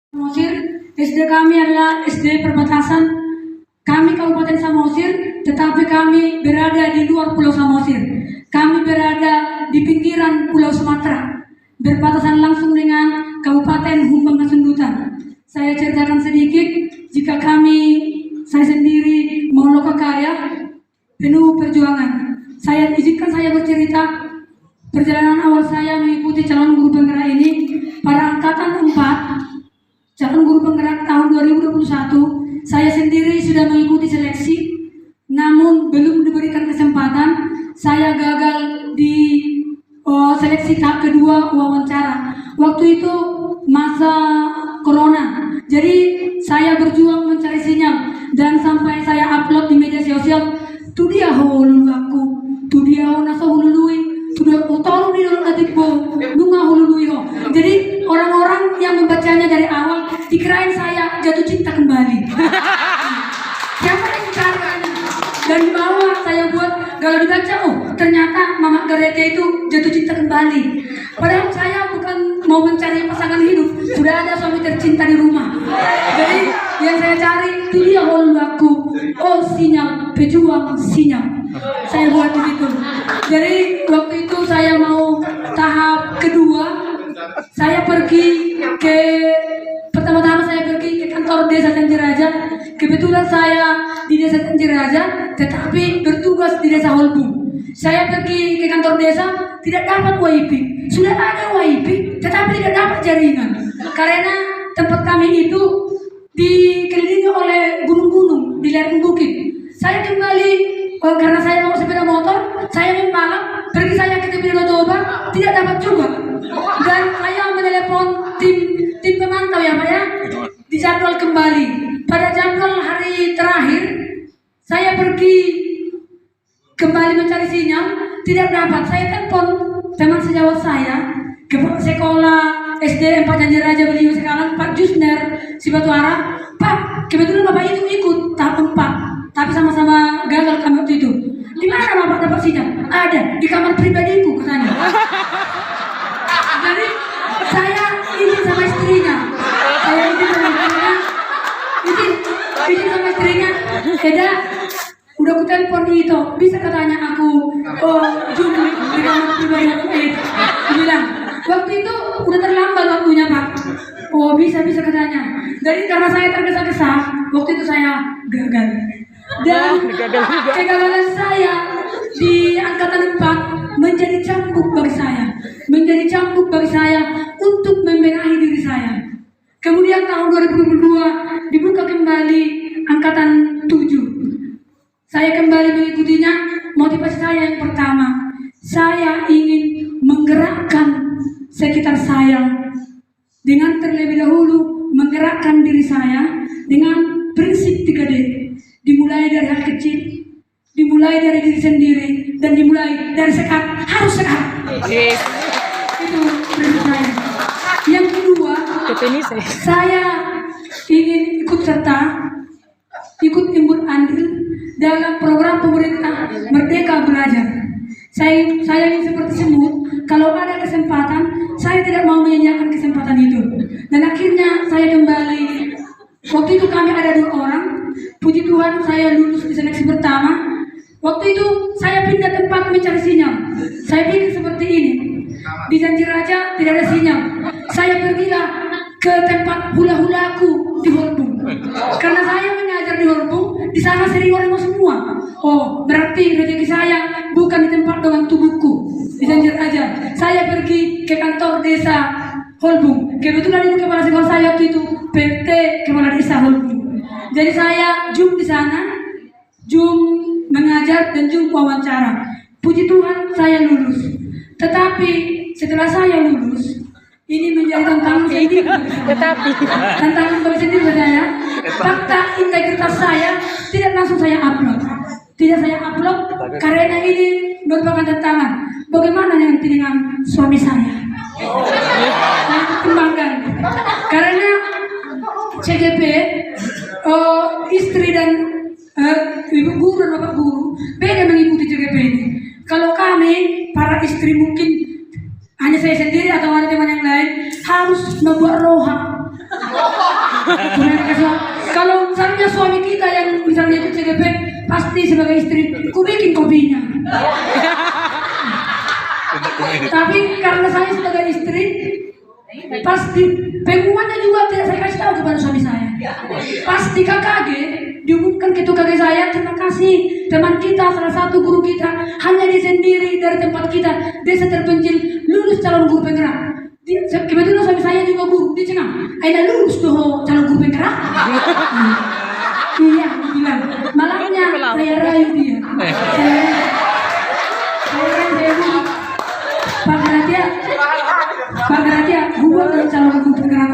Samosir. SD kami adalah SD perbatasan. Kami Kabupaten Samosir, tetapi kami berada di luar Pulau Samosir. Kami berada di pinggiran Pulau Sumatera, berbatasan langsung dengan Kabupaten Humbang dan Sundutan. Saya ceritakan sedikit, jika saya sendiri mau lokakarya, penuh perjuangan. Izinkan saya bercerita perjalanan awal saya mengikuti calon guru penggerak ini pada angkatan 4. Calon guru penggerak tahun 2021, saya sendiri sudah mengikuti seleksi, namun belum diberikan kesempatan. Saya gagal di seleksi tahap kedua wawancara. Waktu itu masa corona, jadi saya berjuang mencari sinyal dan sampai saya upload di media sosial. Tu dia hulu aku, tu dia nasa hulului. Sudah tolong di dalam hatiku, bunga hulului ho. Jadi orang-orang yang membacanya dari awal dikirain saya jatuh cinta kembali. Siapa yang caranya? Dan di bawah saya buat, kalau dibaca, ternyata Mama Garete itu jatuh cinta kembali. Padahal saya bukan mau mencari pasangan hidup, sudah ada suami tercinta di rumah. Jadi yang saya cari itu dia aku. Oh, sinyal pejuang sinyal. Saya buat di situ. Jadi waktu itu saya mau tahap kedua, saya pergi pertama-tama saya pergi ke kantor Desa Canjiraja. Kebetulan saya di Desa Canjiraja, tetapi bertugas di Desa Holbung. Saya pergi ke kantor desa, tidak dapat WiFi. Sudah ada WiFi, tetapi tidak dapat jaringan. Karena tempat kami itu dikelilingi oleh gunung-gunung di lereng bukit. Saya kembali karena saya mau sepeda motor, saya membalap, pergi saya ke tepi Toba, tidak dapat juga. Dan saya menelepon tim pemantau ya Pak ya, dijadwal kembali. Pada jadwal hari terakhir, saya pergi kembali mencari sinyal, tidak dapat. Saya telepon teman sejawat saya, kepala sekolah SD 4 Canjiraja beliau sekarang Pak Jusner Sibatuara. Pak, kebetulan Bapak itu ikut tahap 4, tapi sama-sama gagal kami waktu itu. Di mana Bapak dapat sinyal? Ada di kamar pribadiku katanya. Jadi saya izin sama istrinya. Izin sama istrinya. Eda, udah aku telepon itu, bisa katanya aku jumpa di kamar pribadi aku. Dia bilang, waktu itu udah terlambat waktunya Pak. Oh bisa katanya. Jadi karena saya tergesa-gesa, waktu itu saya gagal. Dan kegagalan saya di angkatan 4 menjadi cambuk bagi saya untuk membenahi diri saya. Kemudian tahun 2022 dibuka kembali angkatan 7. Saya kembali mengikutinya. Motivasi saya yang pertama, saya ingin menggerakkan sekitar saya dengan terlebih dahulu menggerakkan diri saya dengan prinsip 3D. Dimulai dari hal kecil, dimulai dari diri sendiri, dan dimulai dari harus sehat. Itu prinsip saya. Yang kedua, saya ingin ikut imbun andil dalam program pemerintah Merdeka Belajar. Saya ingin seperti semut, kalau ada kesempatan, saya tidak mau menyanyiakan kesempatan itu. Dan akhirnya saya kembali. Waktu itu kami ada 2 orang. Puji Tuhan saya lulus di seleksi pertama. Waktu itu saya pindah tempat mencari sinyal. Saya pikir seperti ini. Di Canjiraja tidak ada sinyal. Saya pergilah ke tempat hula-hulaku di Holbung. Karena saya mengajar di Holbung, di sana sering orang semua. Oh, berarti rezeki saya bukan di tempat dengan tubuhku. Di Canjiraja. Saya pergi ke kantor desa Holbung. Kebetulan ibu kepala sekolah saya waktu itu PT Kepala Desa Holbung. Jadi saya di sana, mengajar dan wawancara. Puji Tuhan saya lulus. Tetapi setelah saya lulus, ini menjadi tantangan sendiri. Tantangan bagi sendiri saya. Fakta integritas saya tidak langsung saya upload. Tidak saya upload karena ini merupakan tantangan. Bagaimana dengan suami saya? Saya pertimbangkan. Karena CGP, istri dan ibu guru dan bapak guru beda mengikuti CGP ini. Kalau kami para istri mungkin hanya saya sendiri atau ada teman yang lain harus membuat roha Kalau misalnya suami kita yang misalnya itu CGP, pasti sebagai istri, ku bikin kopinya. Tapi karena saya sebagai istri, pasti pengumumannya juga tidak saya kasih tahu kepada suami saya. Pas di KKG diumumkan ke KKG saya, terima kasih teman kita, salah satu guru kita, hanya dia sendiri dari tempat kita, desa terpencil, lulus calon guru penggerak. Kebetulan suami saya juga guru, dia cengang, Aina lulus tuh calon guru penggerak. Iya, bilang, malangnya saya rayu dia. Saya rayu dia. Pak Geratia, gua dari calon guru penggerak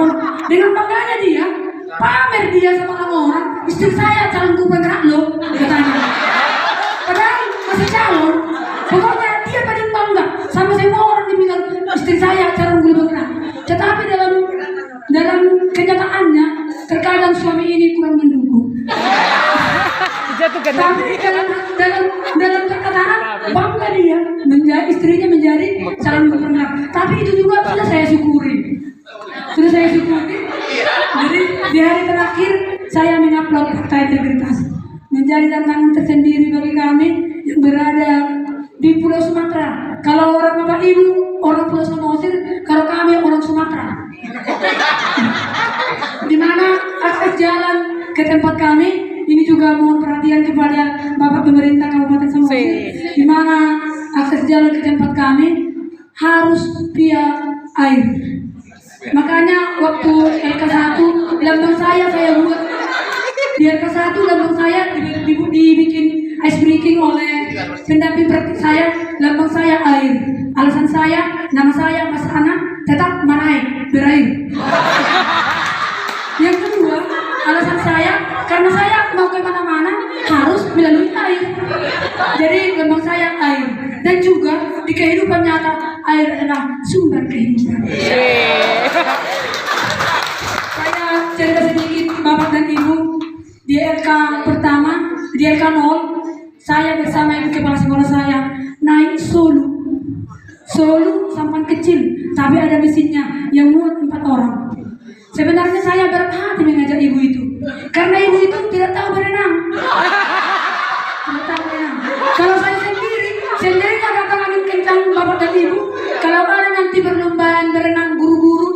dengan bangganya dia, pamer dia sama orang-orang, istri saya calon guru penggerak loh, katanya. Padahal masih calon, pokoknya dia paling bangga sama semua orang dibilang istri saya calon guru penggerak. Tetapi dalam kenyataannya, terkadang suami ini kurang mendukung. Tapi dalam perkataan bangga dia menjadi istrinya menjadi calon guru penggerak. Tapi itu juga sudah saya syukuri. Jadi di hari terakhir saya mengupload fakta integritas, menjadi tantangan tersendiri bagi kami yang berada di Pulau Sumatera. Kalau orang Bapak Ibu orang Pulau Samosir, kalau kami orang Sumatera. Di mana akses jalan ke tempat kami ini juga mohon perhatian kepada Bapak Pemerintah Kabupaten Samosir, di mana akses jalan ke tempat kami harus via air. Makanya waktu LK1 lambang saya buat di LK1 lambang saya dibikin ice breaking oleh pendamping praktik saya, lambang saya air. Alasan saya, nama saya Mas Ana tetap Manaik, berair. Yang kedua, alasan saya karena saya mau ke mana-mana harus melalui air. Jadi lambang saya air. Dan juga di kehidupan nyata air adalah sumber kehidupan. Saya cerita sedikit Bapak dan Ibu, di LK pertama, di LK 0, saya bersama Ibu Kepala Sekolah saya naik Solu sampan kecil, tapi ada mesinnya yang muat 4 orang. Sebenarnya saya berat hati mengajak ibu itu, karena ibu itu tidak tahu berenang. Kalau saya sendiri datang angin kencang Bapak dan Ibu. Kalau ada nanti perlombaan berenang guru-guru,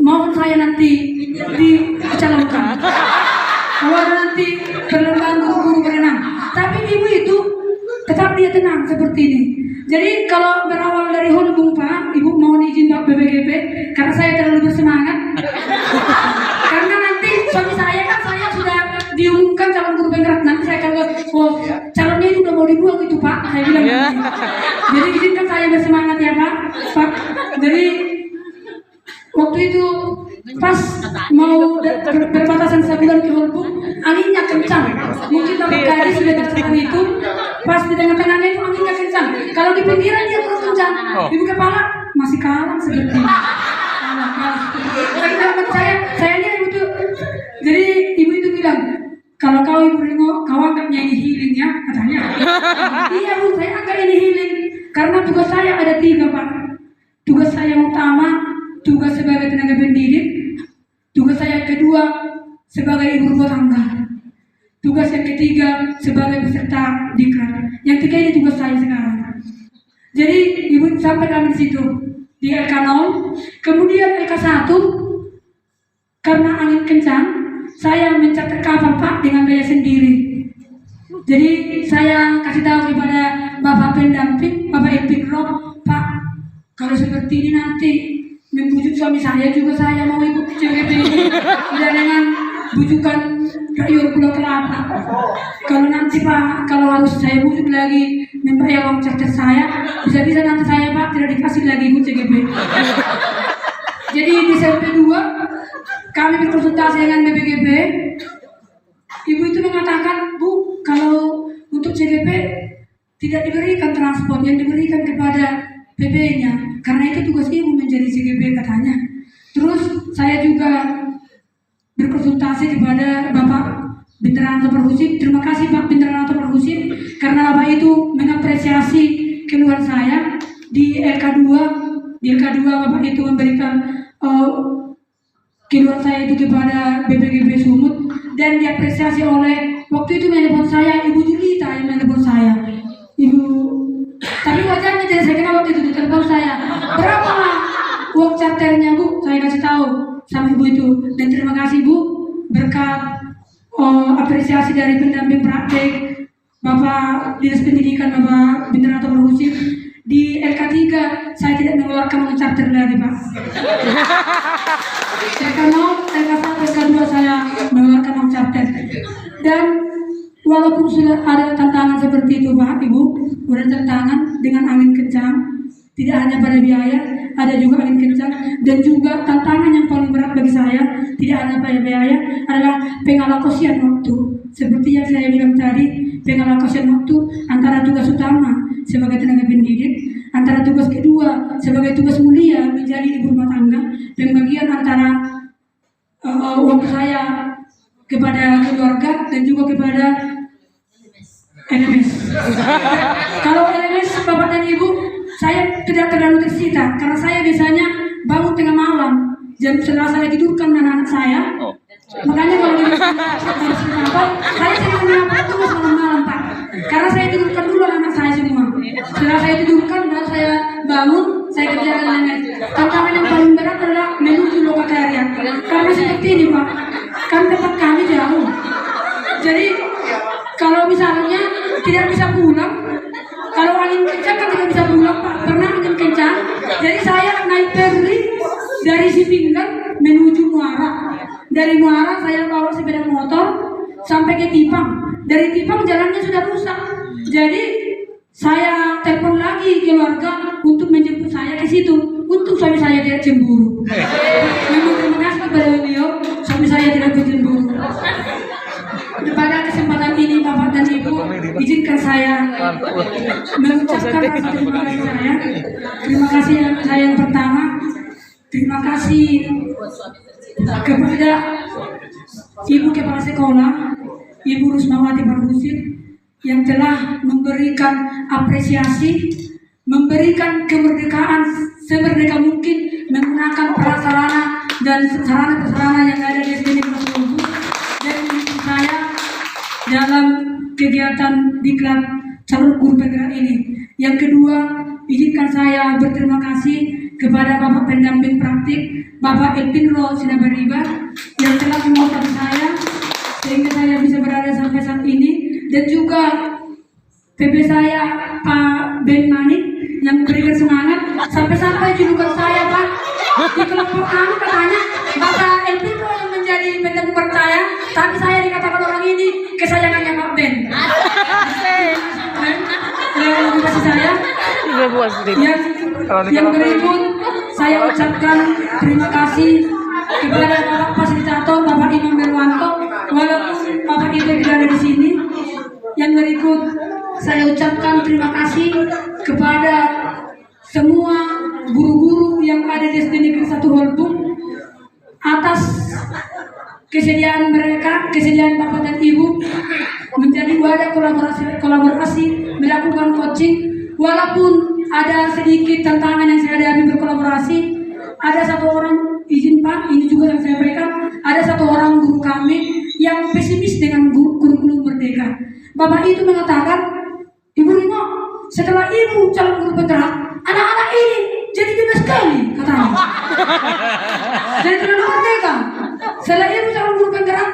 mohon saya nanti dicalonkan. Kalau ada nanti perlombaan guru-guru berenang, tapi ibu itu tetap dia tenang seperti ini. Jadi kalau berawal dari Holbung Pak, Ibu mohon izin Pak BPGP, karena saya terlalu bersemangat. Karena nanti suami saya kan saya sudah diumumkan calon guru penggerak, nanti saya akan calonnya itu udah mau dibuang itu Pak, saya bilang. Jadi izinkan saya bersemangat ya Pak. Jadi waktu itu pas mau berbatasan sebulan ke Holbung, anginnya kencang. Mungkin Bapak Kadis sudah merasakan itu. Pas di tengah-tengahnya itu anginnya kencang. Kalau di pinggiran dia kurang kencang. Ibu kepala masih kalah seperti. Saya lihat ibu tuh. Jadi ibu itu bilang, kalau kau Ibu Ringo, kau anggapnya ini healing ya, katanya. Iya Bu, saya anggap ini healing. Karena tugas saya ada 3 Pak. Tugas saya yang utama, tugas sebagai tenaga pendidik. Tugas saya yang kedua, sebagai ibu rumah tangga. Tugas yang ketiga, sebagai peserta diklat. Yang 3 ini tugas saya sekarang. Jadi ibu sampai kami di situ di LK 0. Kemudian LK 1, karena angin kencang, saya mencatat kapal Pak dengan gaya sendiri. Jadi saya kasih tahu kepada Bapak pendamping, Bapak Epikro, Pak, kalau seperti ini nanti membujuk suami saya juga saya mau ikut CGP ini. Tidak dengan bujukan rakyat Pulau Kelapa. Kalau nanti Pak, kalau harus saya bujuk lagi membayar uang charter saya, bisa-bisa nanti saya Pak tidak dikasih lagi ikut CGP. Jadi di SMP 2 kami berkonsultasi dengan BPGP. Ibu itu mengatakan, Bu, kalau untuk CGP tidak diberikan transport, yang diberikan kepada PP-nya, karena itu tugas ibu menjadi CGP katanya. Terus saya juga berkonsultasi kepada Bapak Binteranto Perhusin. Terima kasih Pak Binteranto Perhusin, karena Bapak itu mengapresiasi keluhan saya di LK2. Di LK2 Bapak itu memberikan keluhan saya itu kepada BP diapresiasi oleh waktu itu menelpon saya Ibu Julita yang menelpon saya. Ibu, tapi wajahnya tidak saya kenal waktu itu di telepon saya. Berapa uang charternya Bu? Saya kasih tahu sama Ibu itu. Dan terima kasih Bu berkat apresiasi dari pendamping praktek Bapak Dinas Pendidikan Bapak Bintang atau Berhusin di LK3 saya tidak mengeluarkan uang charter lagi Pak. Karena LK1 LK2 saya mengeluarkan uang charter. Dan walaupun sudah ada tantangan seperti itu Pak Ibu, ada tantangan dengan angin kencang, tidak hanya pada biaya, ada juga angin kencang, dan juga tantangan yang paling berat bagi saya tidak hanya pada biaya adalah pengalokasian waktu. Seperti yang saya bilang tadi, pengalokasian waktu antara tugas utama sebagai tenaga pendidik, antara tugas kedua sebagai tugas mulia menjadi ibu rumah tangga, pembagian antara waktu saya kepada keluarga dan juga kepada LMS. Kalau LMS Bapak dan Ibu, saya tidak terlalu tersita karena saya biasanya bangun tengah malam jam setelah saya tidurkan anak-anak saya. Makanya kalau saya sering melakukan tugas malam-malam Pak, karena saya tidurkan dulu anak saya semua. Setelah saya tidurkan baru saya bangun, saya kerjakan LMS. Tantangan yang paling berat adalah menuju Lokakarya. Karena seperti ini Pak, kan tempat kami jauh. Jadi kalau misalnya tidak bisa pulang, kalau angin kencang kan tidak bisa pulang Pak, pernah angin kencang. Jadi saya naik ferry dari Sipinggan menuju Muara. Dari Muara saya bawa sepeda motor sampai ke Tipang. Dari Tipang jalannya sudah rusak. Jadi saya telepon lagi keluarga untuk menjemput saya ke situ. Untuk suami saya tidak cemburu. Memang terima kasih kepada beliau, suami saya tidak cemburu. Pada kesempatan ini Bapak dan Ibu, izinkan saya mengucapkan rasa terima kasih saya. Terima kasih saya yang pertama. Terima kasih kepada Ibu Kepala Sekolah, Ibu Rusmawati Berhusin yang telah memberikan apresiasi, memberikan kemerdekaan semerdeka mungkin menggunakan prasarana dan sarana-prasarana yang ada di sini dan mendukung saya dalam kegiatan diklat calon guru penggerak ini. Yang kedua, izinkan saya berterima kasih kepada Bapak Pendamping Praktik, Bapak Elpinro Sinabariba yang telah memotivasi saya sehingga saya bisa berada sampai saat ini, dan juga PP saya Pak Ben Manik yang memberikan semangat sampai julukan saya Pak di kelompok kami katanya Bapak Elpinro yang menjadi pendamping percaya, tapi saya dikatakan orang ini kesayangannya Pak Ben. Terima kasih saya. Yang berikut saya ucapkan terima kasih kepada Bapak Fasilitator Bapak Imam Berwanto, walaupun Bapak itu tidak ada di sini. Yang berikut saya ucapkan terima kasih kepada semua guru-guru yang ada di SD Negeri 1 Holbung atas kesediaan mereka, kesediaan Bapak dan Ibu menjadi wadah kolaborasi melakukan coaching. Walaupun ada sedikit tantangan yang saya hadapi berkolaborasi, ada satu orang, izin Pak, ini juga yang saya sampaikan, ada satu orang guru kami yang pesimis dengan kurikulum merdeka. Bapak itu mengatakan, Ibu Rino, setelah Ibu calon guru penggerak, anak-anak ini jadi bebas sekali, katanya. Jadi tidak ada merdeka. Setelah Ibu calon guru penggerak,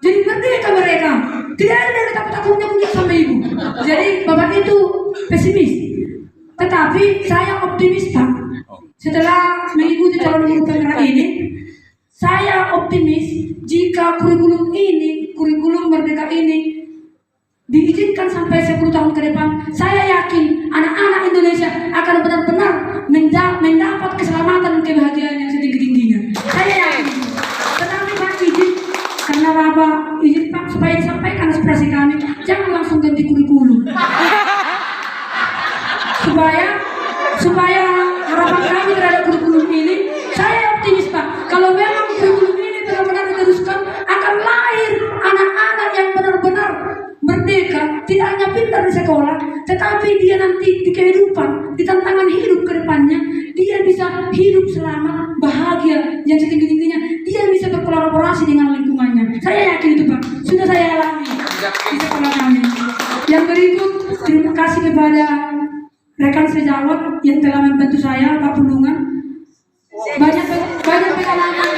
jadi merdeka mereka. Tidak ada yang takut-takutnya punya sama Ibu. Jadi Bapak itu pesimis. Tetapi saya optimis Pak. Setelah mengikuti calon guru penggerak ini, saya optimis jika kurikulum ini, kurikulum merdeka ini diizinkan sampai 10 tahun ke depan, saya yakin anak-anak Indonesia akan benar-benar mendapat keselamatan dan kebahagiaan yang setinggi-tingginya. Saya yakin. Tetapi Pak izin, karena Bapak izin Pak supaya disampaikan aspirasi kami, jangan langsung ganti kurikulum. supaya harapan kami terhadap kurikulum ini, saya optimis Pak, kalau memang kurikulum ini benar-benar diteruskan, akan lahir anak-anak yang benar-benar merdeka, tidak hanya pintar di sekolah, tetapi dia nanti di kehidupan, di tantangan hidup ke depannya, dia bisa hidup selamat, bahagia, yang setinggi-tingginya, dia bisa berkolaborasi dengan lingkungannya. Saya yakin itu Pak, sudah saya kasih kepada rekan sejawat yang telah membantu saya, Pak Pulungan. Banyak pengalaman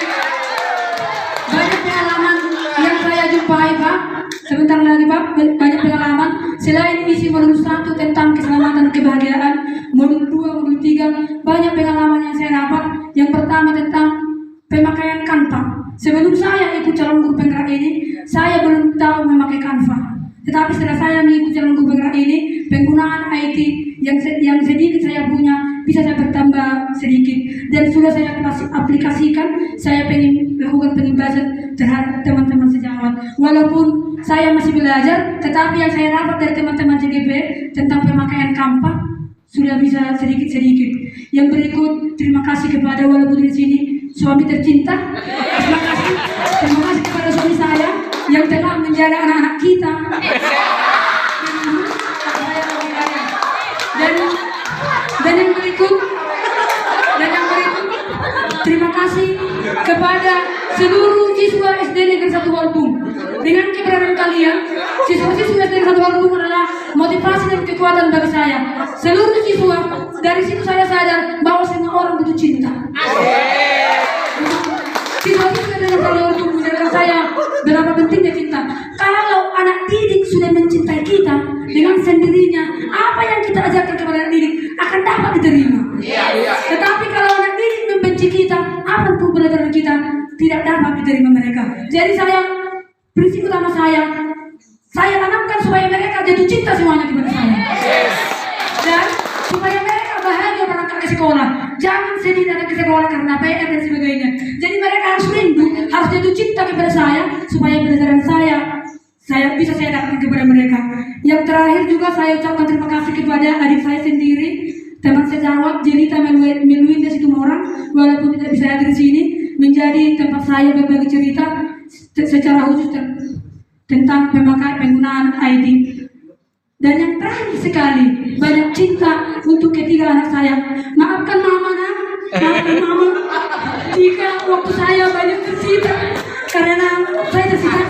yang saya jumpai, Pak. Sebentar lagi, Pak. Banyak pengalaman. Selain isi modul 1 tentang keselamatan dan kebahagiaan, modul 2, modul 3, banyak pengalaman yang saya dapat. Yang pertama tentang pemakaian Canva. Sebelum saya ikut calon guru penggerak ini, saya belum tahu memakai Canva. Tetapi setelah saya mengikuti calon guru penggerak ini, penggunaan IT yang sedikit saya punya bisa saya bertambah sedikit, dan sudah saya aplikasikan. Saya ingin lakukan penimbasan terhadap teman-teman sejawat. Walaupun saya masih belajar, tetapi yang saya dapat dari teman-teman JGP tentang pemakaian Canva sudah bisa sedikit-sedikit. Yang berikut, terima kasih kepada, walaupun di sini suami tercinta, terima kasih kepada suami saya yang telah menjaga anak-anak kita. Dan yang berikut, terima kasih kepada seluruh siswa SD Negeri 1 Walbum. Dengan keberadaan kalian, siswa-siswa SD Negeri 1 Walbum adalah motivasi dan kekuatan bagi saya. Seluruh siswa, dari situ saya sadar bahwa semua orang butuh cinta. Siswa-siswa SD Negeri 1 Walbum mengajarkan saya berapa pentingnya cinta. Kalau anak didik sudah mencintai kita dengan sendirinya, apa yang kita ajarkan kepada anak didik akan dapat diterima. Tetapi kalau anak didik membenci kita, apa pun belajar kita tidak dapat diterima mereka. Jadi prinsip utama saya tanamkan supaya mereka jatuh cinta semuanya kepada saya. Dan supaya mereka bahagia berangkat ke sekolah. Jangan sedih datang ke sekolah karena PR dan sebagainya. Jadi mereka harus rindu, harus jatuh cinta kepada saya supaya pelajaran saya bisa saya dapatkan kepada mereka. Yang terakhir juga saya ucapkan terima kasih kepada adik saya sendiri, teman sejawat Jelita Meluinda Situmorang, walaupun tidak bisa hadir di sini, menjadi tempat saya berbagi cerita secara khusus tentang penggunaan ID. Dan yang terakhir sekali, banyak cinta untuk ketiga anak saya. Maafkan mama jika waktu saya banyak tersita karena saya tersita